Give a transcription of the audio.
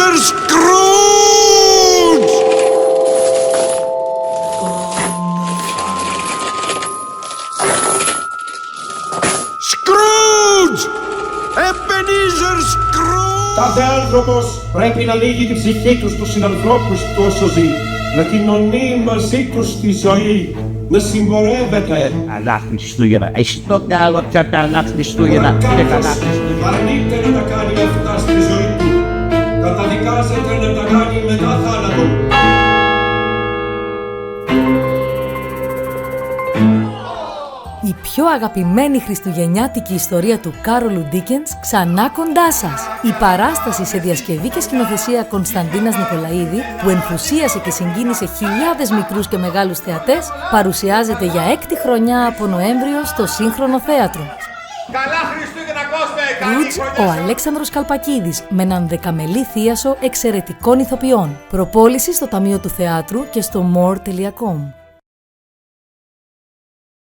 Ebenezer Scrooge! Scrooge! Ebenezer Scrooge! Κάθε άνθρωπος πρέπει να λύγει την ψυχή του στους συνανθρώπους του όσο ζει, να κοινωνεί μαζί τους τη ζωή, να συμπορεύεται. Καλά Χριστούγεννα. Εσύ το καλό πια καλά Χριστούγεννα. Είναι καλά Χριστούγεννα. Αρνείται να τα κάνει αυτά στη ζωή του. Καταδικάζεται να τα κάνει μετά θάνατο. Η πιο αγαπημένη χριστουγεννιάτικη ιστορία του Κάρολου Ντίκενς ξανά κοντά σας. Η παράσταση σε διασκευή και σκηνοθεσία Κωνσταντίνας Νικολαίδη, που ενθουσίασε και συγκίνησε χιλιάδες μικρούς και μεγάλους θεατές, παρουσιάζεται για 6η χρονιά από Νοέμβριο στο Σύγχρονο Θέατρο. Καλά Χριστούγεννα κόσμε! Ρούτς, ο Αλέξανδρος Καλπακίδης, με έναν δεκαμελή θίασο εξαιρετικών ηθοποιών. Προπόληση στο Ταμείο του Θεάτρου και στο more.com.